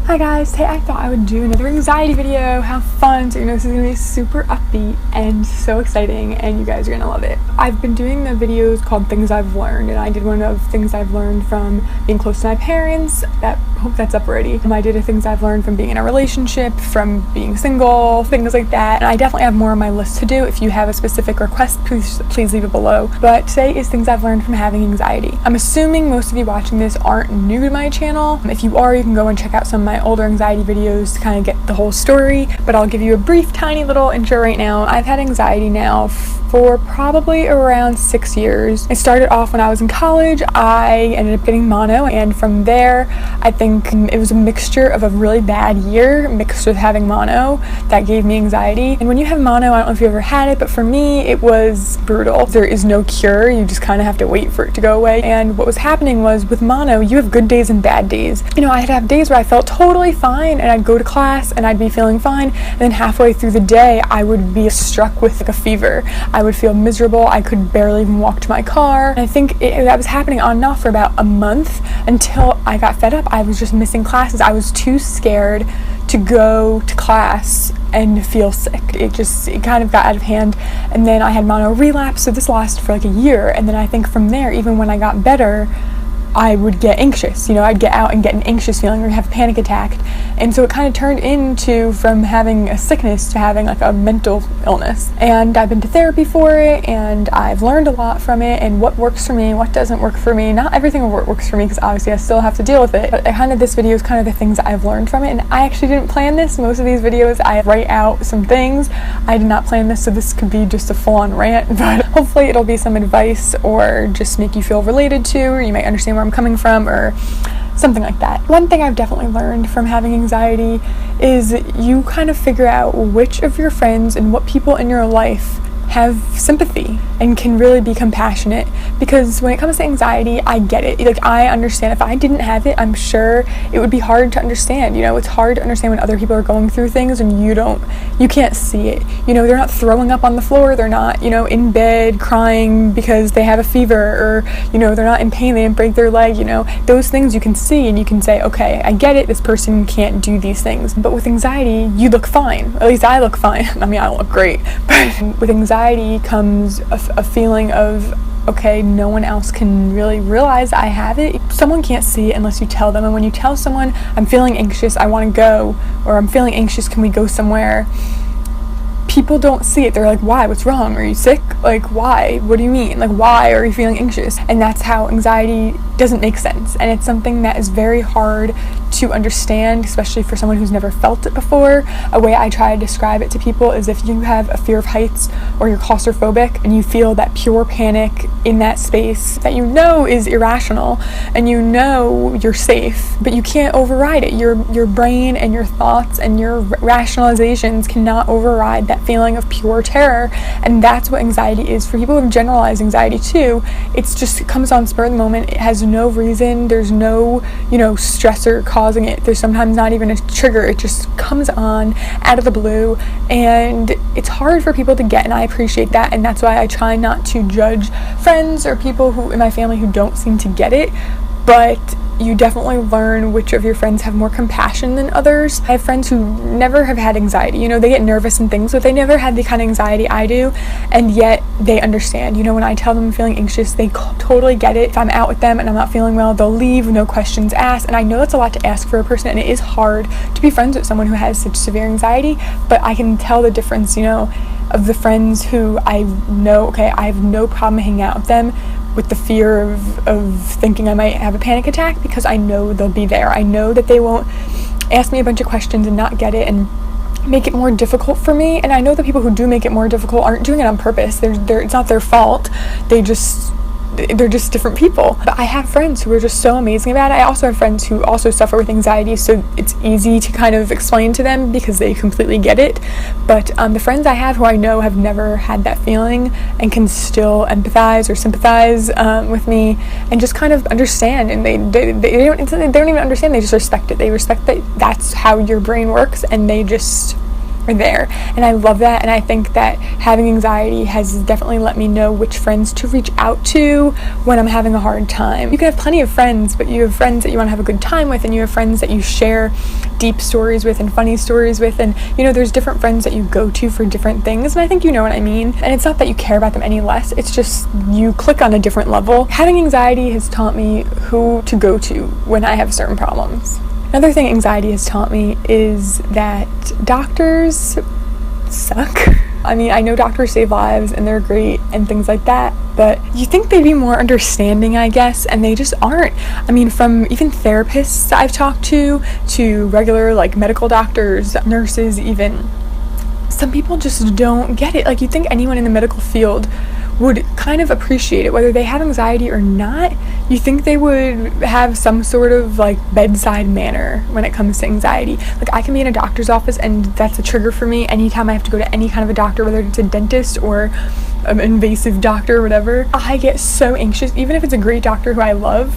Hi guys, today I thought I would do another anxiety video. How fun. So this is going to be super upbeat and so exciting, and you guys are going to love it. I've been doing the videos called Things I've Learned, and I did one of Things I've Learned from being close to my parents. Hope that's up already. I did a Things I've Learned from being in a relationship, from being single, things like that. And I definitely have more on my list to do. If you have a specific request, please leave it below. But today is Things I've Learned from having anxiety. I'm assuming most of you watching this aren't new to my channel. If you are, you can go and check out some of my older anxiety videos to kind of get the whole story, but I'll give you a brief tiny little intro right now. I've had anxiety now for probably around 6 years. It started off when I was in college. I ended up getting mono, and from there I think it was a mixture of a really bad year mixed with having mono that gave me anxiety. And when you have mono, I don't know if you ever had it, but for me it was brutal. There is no cure. You just kind of have to wait for it to go away. And what was happening was, with mono, you have good days and bad days. I'd have days where I felt totally fine and I'd go to class and I'd be feeling fine, and then halfway through the day I would be struck with like a fever. I would feel miserable. I could barely even walk to my car. And I think that was happening on and off for about a month until I got fed up. I was just missing classes. I was too scared to go to class and feel sick. It kind of got out of hand, and then I had mono relapse, so this lasted for like a year. And then I think from there, even when I got better, I would get anxious. I'd get out and get an anxious feeling or have a panic attack. And so it kind of turned into, from having a sickness to having like a mental illness. And I've been to therapy for it, and I've learned a lot from it, and what works for me, what doesn't work for me. Not everything works for me, because obviously I still have to deal with it. But this video is kind of the things that I've learned from it. And I actually didn't plan this. Most of these videos I write out some things. I did not plan this, so this could be just a full-on rant. But hopefully it'll be some advice, or just make you feel related to, or you might understand where I'm coming from, or something like that. One thing I've definitely learned from having anxiety is you kind of figure out which of your friends and what people in your life have sympathy and can really be compassionate. Because when it comes to anxiety, I get it. I understand. If I didn't have it, I'm sure it would be hard to understand. It's hard to understand when other people are going through things and you can't see it. They're not throwing up on the floor. They're not, in bed crying because they have a fever, or, they're not in pain. They didn't break their leg. Those things you can see, and you can say, okay, I get it. This person can't do these things. But with anxiety, you look fine. At least I look fine. I mean, I don't look great, but with anxiety comes a feeling of, okay, no one else can really realize I have it. Someone can't see it unless you tell them. And when you tell someone, I'm feeling anxious, I want to go, or I'm feeling anxious, can we go somewhere? People don't see it. They're like, why? What's wrong? Are you sick? Like, why? What do you mean? Like, why are you feeling anxious? And that's how anxiety doesn't make sense. And it's something that is very hard to understand, especially for someone who's never felt it before. A way I try to describe it to people is, if you have a fear of heights, or you're claustrophobic, and you feel that pure panic in that space that is irrational, and you're safe, but you can't override it. Your brain and your thoughts and your rationalizations cannot override that feeling of pure terror. And that's what anxiety is for people who have generalized anxiety too. It comes on spur of the moment. It has no reason. There's no stressor causing it. There's sometimes not even a trigger. It just comes on out of the blue, and it's hard for people to get, and I appreciate that. And that's why I try not to judge friends or people who in my family who don't seem to get it. But you definitely learn which of your friends have more compassion than others. I have friends who never have had anxiety. They get nervous and things, but they never had the kind of anxiety I do, and yet they understand. When I tell them I'm feeling anxious, they totally get it. If I'm out with them and I'm not feeling well, they'll leave, no questions asked. And I know that's a lot to ask for a person, and it is hard to be friends with someone who has such severe anxiety, but I can tell the difference, of the friends who I know, okay, I have no problem hanging out with them with the fear of thinking I might have a panic attack, because I know they'll be there. I know that they won't ask me a bunch of questions and not get it and make it more difficult for me. And I know the people who do make it more difficult aren't doing it on purpose. It's not their fault. They're just different people. But I have friends who are just so amazing about it. I also have friends who also suffer with anxiety, so it's easy to kind of explain to them because they completely get it. But the friends I have who I know have never had that feeling and can still empathize or sympathize with me and just kind of understand. And they don't even understand. They just respect it. They respect that that's how your brain works, and they just are there. And I love that, and I think that having anxiety has definitely let me know which friends to reach out to when I'm having a hard time. You can have plenty of friends, but you have friends that you want to have a good time with, and you have friends that you share deep stories with and funny stories with, and you know, there's different friends that you go to for different things, and I think you know what I mean. And it's not that you care about them any less, it's just you click on a different level. Having anxiety has taught me who to go to when I have certain problems. Another thing anxiety has taught me is that doctors suck. I mean, I know doctors save lives and they're great and things like that, but you think they'd be more understanding, I guess, and they just aren't. I mean, from even therapists I've talked to regular like medical doctors, nurses even, some people just don't get it. Like, you'd think anyone in the medical field would kind of appreciate it, whether they have anxiety or not. You think they would have some sort of like bedside manner when it comes to anxiety. Like, I can be in a doctor's office and that's a trigger for me anytime I have to go to any kind of a doctor, whether it's a dentist or an invasive doctor or whatever. I get so anxious, even if it's a great doctor who I love.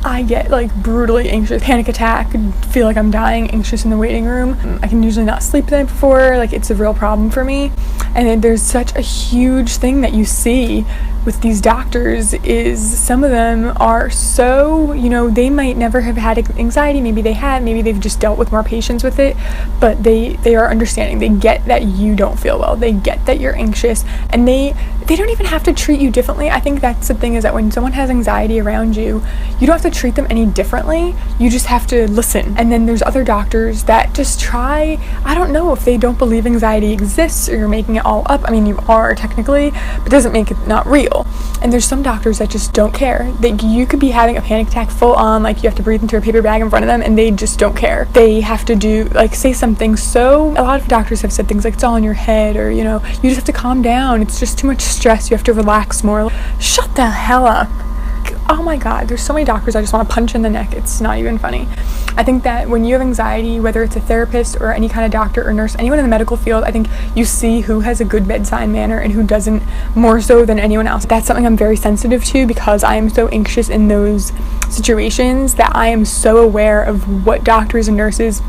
I get like brutally anxious, panic attack, feel like I'm dying, anxious in the waiting room. I can usually not sleep the night before, like it's a real problem for me. And then there's such a huge thing that you see with these doctors is some of them are so, you know, they might never have had anxiety, maybe they had, maybe they've just dealt with more patients with it, but they are understanding. They get that you don't feel well, they get that you're anxious, and they don't even have to treat you differently. I think that's the thing, is that when someone has anxiety around you, you don't have to treat them any differently, you just have to listen. And then there's other doctors that just try, I don't know if they don't believe anxiety exists or you're making it all up. I mean, you are technically, but it doesn't make it not real. And there's some doctors that just don't care. You could be having a panic attack full on, like you have to breathe into a paper bag in front of them, and they just don't care. They have to do, like, say something. So a lot of doctors have said things like it's all in your head, or, you know, you just have to calm down, it's just too much stress, you have to relax more. Shut the hell up. Oh my god, there's so many doctors I just want to punch in the neck. It's not even funny. I think that when you have anxiety, whether it's a therapist or any kind of doctor or nurse, anyone in the medical field, I think you see who has a good bedside manner and who doesn't, more so than anyone else. That's something I'm very sensitive to, because I am so anxious in those situations that I am so aware of what doctors and nurses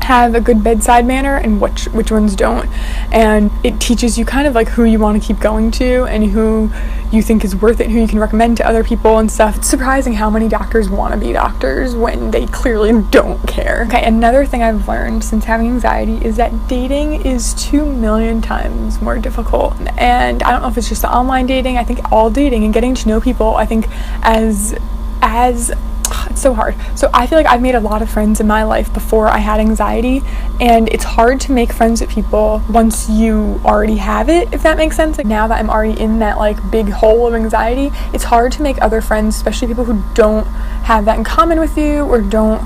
have a good bedside manner and which ones don't. And it teaches you kind of like who you want to keep going to and who you think is worth it, who you can recommend to other people and stuff. It's surprising how many doctors want to be doctors when they clearly don't care. Okay, another thing I've learned since having anxiety is that dating is 2 million times more difficult. And I don't know if it's just the online dating, I think all dating and getting to know people, I think as it's so hard. So I feel like I've made a lot of friends in my life before I had anxiety, and it's hard to make friends with people once you already have it, if that makes sense. Like, now that I'm already in that like big hole of anxiety, it's hard to make other friends, especially people who don't have that in common with you or don't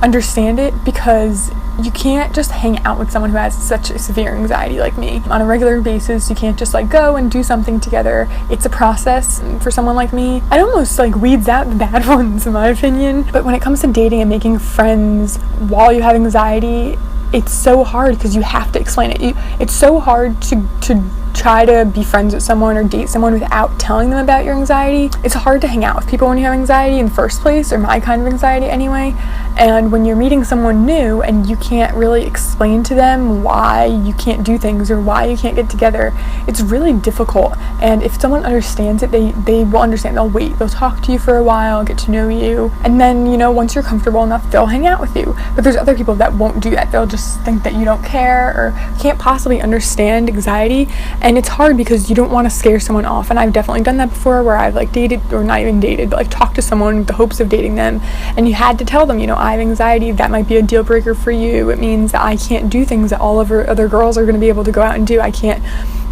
understand it, because you can't just hang out with someone who has such a severe anxiety like me on a regular basis. You can't just like go and do something together. It's a process for someone like me. It almost like weeds out the bad ones, in my opinion. But when it comes to dating and making friends while you have anxiety, it's so hard because you have to explain it. It's so hard to try to be friends with someone or date someone without telling them about your anxiety. It's hard to hang out with people when you have anxiety in the first place, or my kind of anxiety anyway. And when you're meeting someone new and you can't really explain to them why you can't do things or why you can't get together, it's really difficult. And if someone understands it, they will understand. They'll wait, they'll talk to you for a while, get to know you, and then, you know, once you're comfortable enough, they'll hang out with you. But there's other people that won't do that. They'll just think that you don't care or can't possibly understand anxiety. And it's hard because you don't want to scare someone off. And I've definitely done that before, where I've like dated, or not even dated, but like talked to someone with the hopes of dating them, and you had to tell them, you know, I have anxiety. That might be a deal breaker for you. It means that I can't do things that all of other girls are going to be able to go out and do. I can't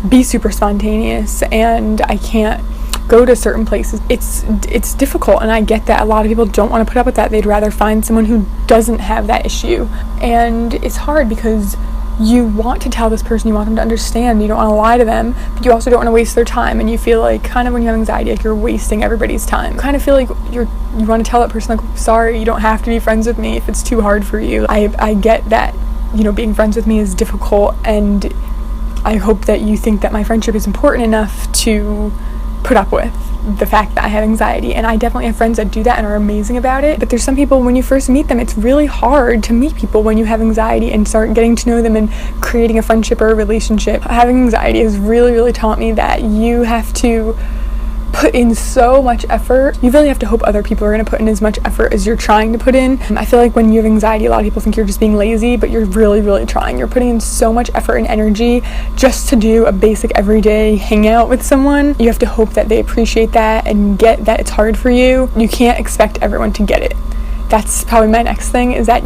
be super spontaneous, and I can't go to certain places. It's difficult, and I get that a lot of people don't want to put up with that. They'd rather find someone who doesn't have that issue. And it's hard because you want to tell this person, you want them to understand, you don't want to lie to them, but you also don't want to waste their time. And you feel like, kind of when you have anxiety, like you're wasting everybody's time. You kind of feel like you want to tell that person, like, sorry, you don't have to be friends with me if it's too hard for you. I get that, you know, being friends with me is difficult, and I hope that you think that my friendship is important enough to put up with the fact that I have anxiety. And I definitely have friends that do that and are amazing about it. But there's some people, when you first meet them, it's really hard to meet people when you have anxiety and start getting to know them and creating a friendship or a relationship. Having anxiety has really, really taught me that you have to put in so much effort. You really have to hope other people are going to put in as much effort as you're trying to put in. I feel like when you have anxiety, a lot of people think you're just being lazy, but you're really trying. You're putting in so much effort and energy just to do a basic everyday hangout with someone. You have to hope that they appreciate that and get that it's hard for you. You can't expect everyone to get it. That's probably my next thing, is that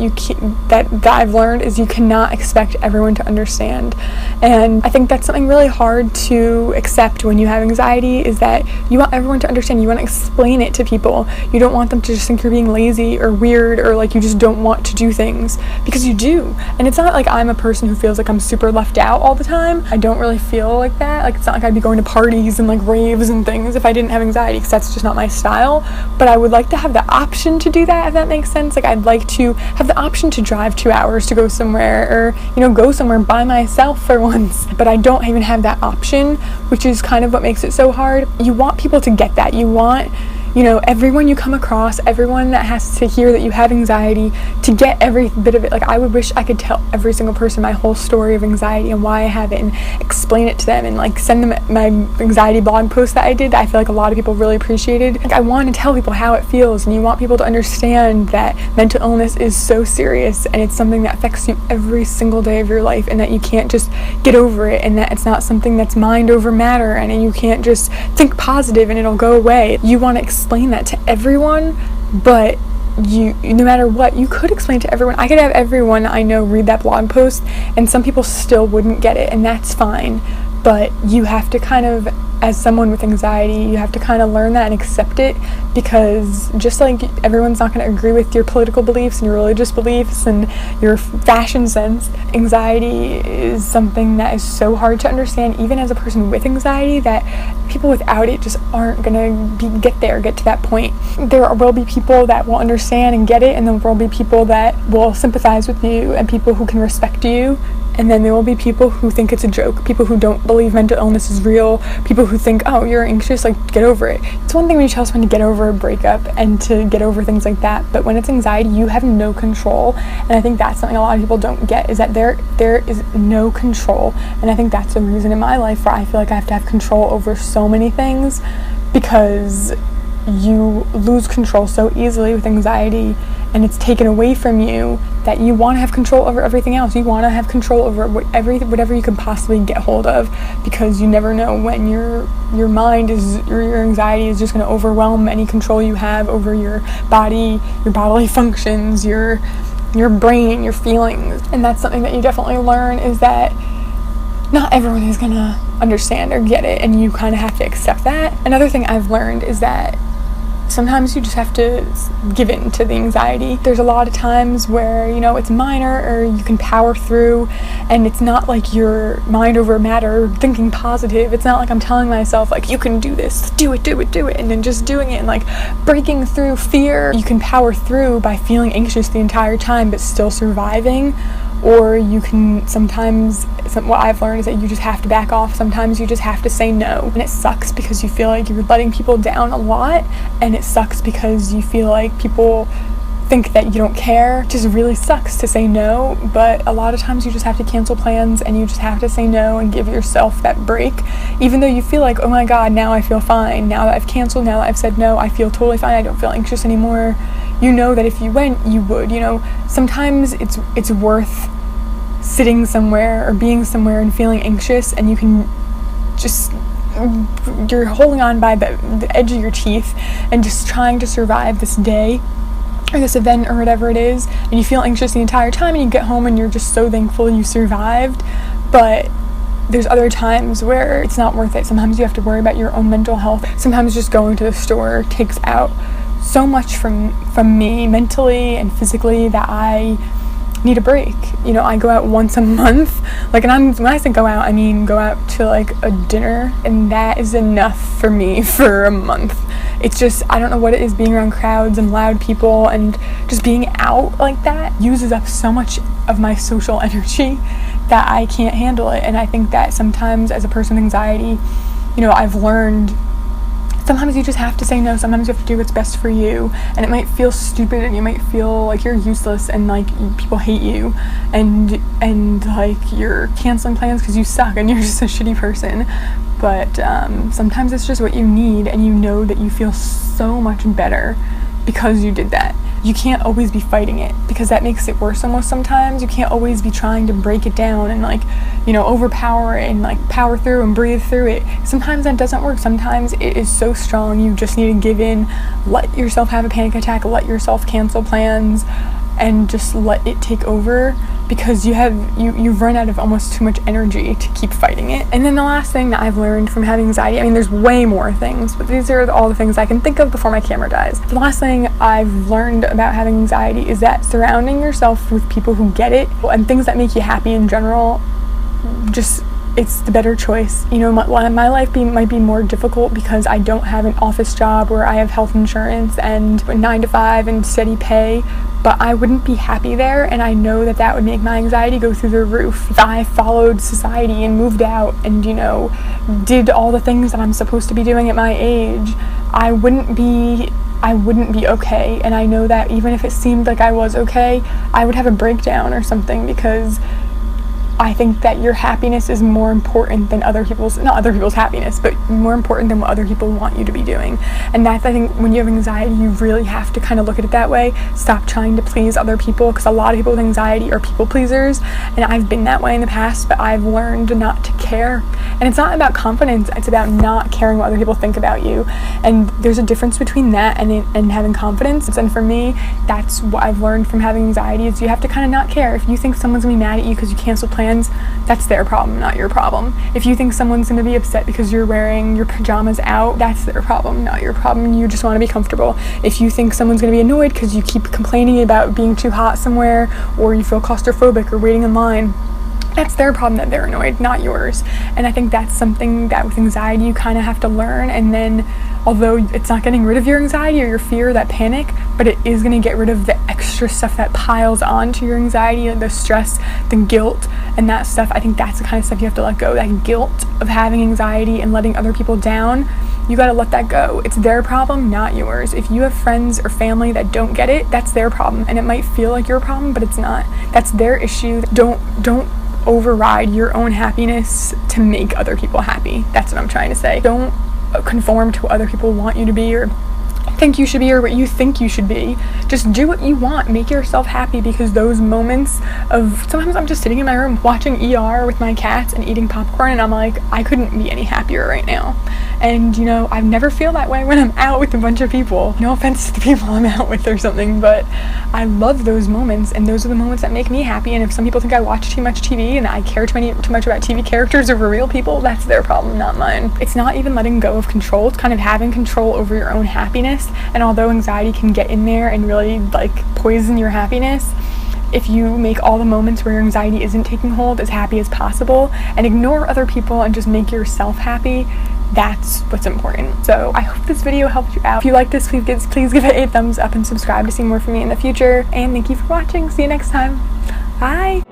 that I've learned is you cannot expect everyone to understand. And I think that's something really hard to accept when you have anxiety, is that you want everyone to understand. You want to explain it to people. You don't want them to just think you're being lazy or weird, or like you just don't want to do things, because you do. And it's not like I'm a person who feels like I'm super left out all the time. I don't really feel like that. Like, it's not like I'd be going to parties and like raves and things if I didn't have anxiety, because that's just not my style. But I would like to have the option to do that, if that makes sense. Like, I'd like to have the option to drive 2 hours to go somewhere, or go somewhere by myself for once, but I don't even have that option, which is kind of what makes it so hard. You want people to get that. You want everyone you come across, everyone that has to hear that you have anxiety, to get every bit of it. Like, I would wish I could tell every single person my whole story of anxiety and why I have it, and explain it to them, and like send them my anxiety blog post that I did, that I feel like a lot of people really appreciated. Like, I want to tell people how it feels, and you want people to understand that mental illness is so serious, and it's something that affects you every single day of your life, and that you can't just get over it, and that it's not something that's mind over matter, and you can't just think positive and it'll go away. You want to explain that to everyone, but no matter what, you could explain to everyone. I could have everyone I know read that blog post, and some people still wouldn't get it, and that's fine. But you have to kind of, as someone with anxiety, you have to kind of learn that and accept it, because just like everyone's not going to agree with your political beliefs and your religious beliefs and your fashion sense, anxiety is something that is so hard to understand, even as a person with anxiety, that people without it just aren't going to get to that point. There will be people that will understand and get it, and there will be people that will sympathize with you, and people who can respect you. And then there will be people who think it's a joke, people who don't believe mental illness is real, people who think, oh, you're anxious, like, get over it. It's one thing when you tell someone to get over a breakup and to get over things like that, but when it's anxiety, you have no control. And I think that's something a lot of people don't get, is that there is no control. And I think that's the reason in my life where I feel like I have to have control over so many things, because you lose control so easily with anxiety, and it's taken away from you, that you want to have control over everything else. You want to have control over whatever you can possibly get hold of, because you never know when your mind is, or your anxiety is just going to overwhelm any control you have over your body, your bodily functions, your brain, your feelings. And that's something that you definitely learn, is that not everyone is going to understand or get it, and you kind of have to accept that. Another thing I've learned is that sometimes you just have to give in to the anxiety. There's a lot of times where, it's minor, or you can power through, and it's not like you're mind over matter thinking positive. It's not like I'm telling myself, like, you can do this, do it, and then just doing it and like breaking through fear. You can power through by feeling anxious the entire time but still surviving. Or you can sometimes, what I've learned is that you just have to back off. Sometimes you just have to say no. And it sucks because you feel like you're letting people down a lot. And it sucks because you feel like people think that you don't care. It just really sucks to say no. But a lot of times you just have to cancel plans, and you just have to say no and give yourself that break. Even though you feel like, oh my God, now I feel fine. Now that I've canceled, now that I've said no, I feel totally fine. I don't feel anxious anymore. You know that if you went, you would. Sometimes it's worth sitting somewhere or being somewhere and feeling anxious, and you can just, you're holding on by the edge of your teeth and just trying to survive this day or this event or whatever it is, and you feel anxious the entire time, and you get home and you're just so thankful you survived. But there's other times where it's not worth it. Sometimes you have to worry about your own mental health. Sometimes just going to the store takes out so much from me mentally and physically that I need a break. I go out once a month, when I say go out, I mean go out to like a dinner, and that is enough for me for a month. It's just, I don't know what it is, being around crowds and loud people and just being out like that uses up so much of my social energy that I can't handle it. And I think that sometimes as a person with anxiety, I've learned sometimes you just have to say no. Sometimes you have to do what's best for you, and it might feel stupid and you might feel like you're useless and like people hate you and like you're canceling plans because you suck and you're just a shitty person. But sometimes it's just what you need, and you know that you feel so much better because you did that. You can't always be fighting it, because that makes it worse almost sometimes. You can't always be trying to break it down and like, you know, overpower it and like power through and breathe through it. Sometimes that doesn't work. Sometimes it is so strong you just need to give in, let yourself have a panic attack, let yourself cancel plans, and just let it take over, because you've run out of almost too much energy to keep fighting it. And then the last thing that I've learned from having anxiety, I mean, there's way more things, but these are all the things I can think of before my camera dies. The last thing I've learned about having anxiety is that surrounding yourself with people who get it and things that make you happy in general, just, it's the better choice. You know, my life might be more difficult because I don't have an office job where I have health insurance and a 9 to 5 and steady pay, but I wouldn't be happy there, and I know that that would make my anxiety go through the roof. If I followed society and moved out and, you know, did all the things that I'm supposed to be doing at my age, I wouldn't be okay. And I know that even if it seemed like I was okay, I would have a breakdown or something, because I think that your happiness is more important than not other people's happiness, but more important than what other people want you to be doing. And that's, I think, when you have anxiety, you really have to kind of look at it that way. Stop trying to please other people, because a lot of people with anxiety are people pleasers, and I've been that way in the past, but I've learned not to care. And it's not about confidence, it's about not caring what other people think about you. And there's a difference between that and having confidence. And for me, that's what I've learned from having anxiety, is you have to kind of not care. If you think someone's gonna be mad at you because you canceled plans, that's their problem, not your problem. If you think someone's going to be upset because you're wearing your pajamas out, that's their problem, not your problem. You just want to be comfortable. If you think someone's going to be annoyed because you keep complaining about being too hot somewhere, or you feel claustrophobic or waiting in line, that's their problem that they're annoyed, not yours. And I think that's something that with anxiety you kind of have to learn. And then, although it's not getting rid of your anxiety or your fear, that panic, but it is going to get rid of the extra stuff that piles onto your anxiety, the stress, the guilt, and that stuff. I think that's the kind of stuff you have to let go. That guilt of having anxiety and letting other people down, you got to let that go. It's their problem, not yours. If you have friends or family that don't get it, that's their problem. And it might feel like your problem, but it's not. That's their issue. Don't override your own happiness to make other people happy. That's what I'm trying to say. Don't conform to what other people want you to be, or think you should be, or what you think you should be. Just do what you want. Make yourself happy, because those moments of, sometimes I'm just sitting in my room watching ER with my cats and eating popcorn, and I'm like, I couldn't be any happier right now. And, you know, I never feel that way when I'm out with a bunch of people. No offense to the people I'm out with or something, but I love those moments, and those are the moments that make me happy. And if some people think I watch too much TV and I care too much about TV characters over real people, that's their problem, not mine. It's not even letting go of control. It's kind of having control over your own happiness. And although anxiety can get in there and really like poison your happiness, if you make all the moments where your anxiety isn't taking hold as happy as possible, and ignore other people and just make yourself happy, that's what's important. So I hope this video helped you out. If you like this, please give it a thumbs up and subscribe to see more from me in the future. And thank you for watching. See you next time. Bye.